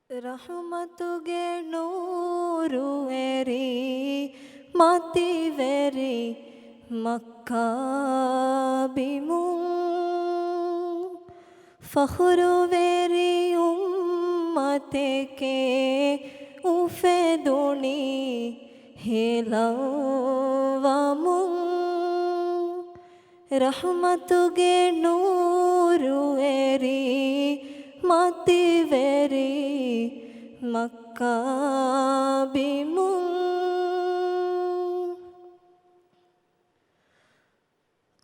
ರಹಮತುಗೆ ನೂರು ಎರಿ ಮತಿವೆರಿ ಮಕ್ಕಾಬಿಮು ಫಖ್ರುವೆರಿ ಉಮ್ಮತೆಕೆ ಉಫೆದುಣಿ ಹೇಲವಮು ರಹಮತುಗೆ ನೂರು ಎರಿ മതിവരി മക്കാബിമു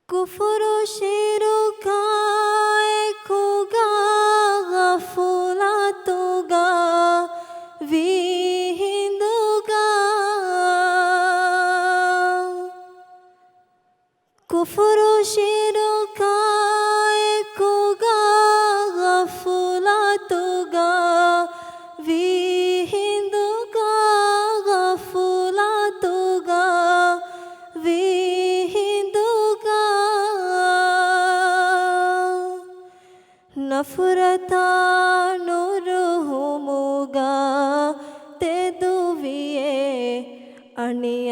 കുഫുറു ശിരുകായ കുഗാ ഗഫുലതുഗാ വിഹിന്ദുഗാ കുഫുറു ശിരുകായ കുഗാ ഗഫുലതുഗാ വിഹിന്ദുഗാ ഗഫുലതുഗാ വിഹിന്ദുഗാ നഫ്രതാ നുറുഹുമുഗാ തെദുവിയേ അണിയാദെമു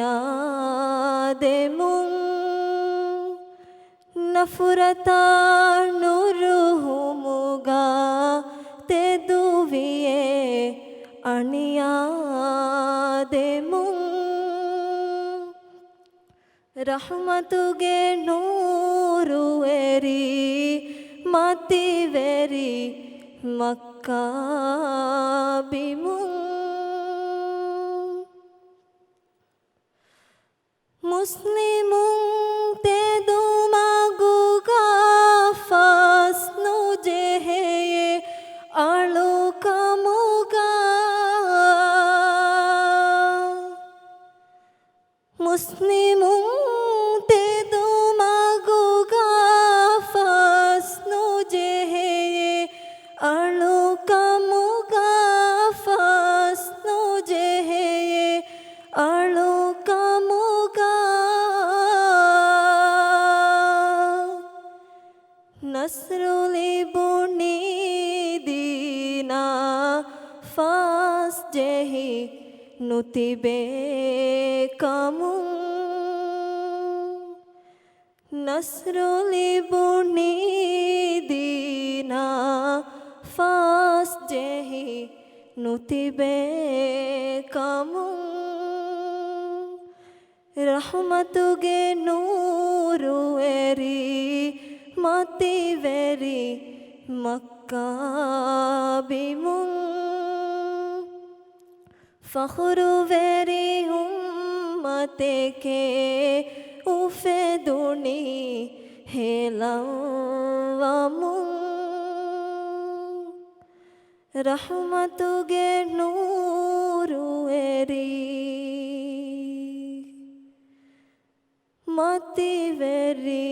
നഫ്രതാ നുറുഹുമുഗാ തെദുവിയേ അണിയാദെമു റഹ്മതുಗೆ ನೂರು ಎರಿ ಮತಿವೆರಿ ಮಕ್ಕಾಬಿಮು ಮುಸ್ಲಿಮು ತೆದುಮಗುಗಾ ಫಸ್ನು ಜೆಹೆಯೆ ಅಳುಕಮುಗಾ ಮುಸ್ಲಿಮು ತೆದುಮಗುಗಾ ಫಸ್ನು ಜೆಹೆಯೆ ಅಳುಕಮುಗಾ ಫಸ್ನು ಜೆಹೆಯೆ ಅಳುಕಮುಗಾ ನಸ್ರುಲಿ ಬುನಿ ದೀನಾ ಫಾಸ್ ಜೆಹಿ ನುತಿಬೆ ಕಮು ನಸ್ರುಲಿ ಬುನಿ ದೀನಾ ಫಾಸ್ ಜೆಹಿ ನುತಿಬೆ ಕಮು ರಹಮತುಗೆ ನೂರು ಎರಿ ಮತಿವೆರಿ ಮಕ್ಕಾಬಿಮು ಫಖ್ರುವೆರಿ ಉಮ್ಮತೆಕೆ ಉಫೆದುಣಿ ಹೇಲವಮು ರಹಮತುಗೆ ನೂರು ಎರಿ ಮತಿವೆರಿ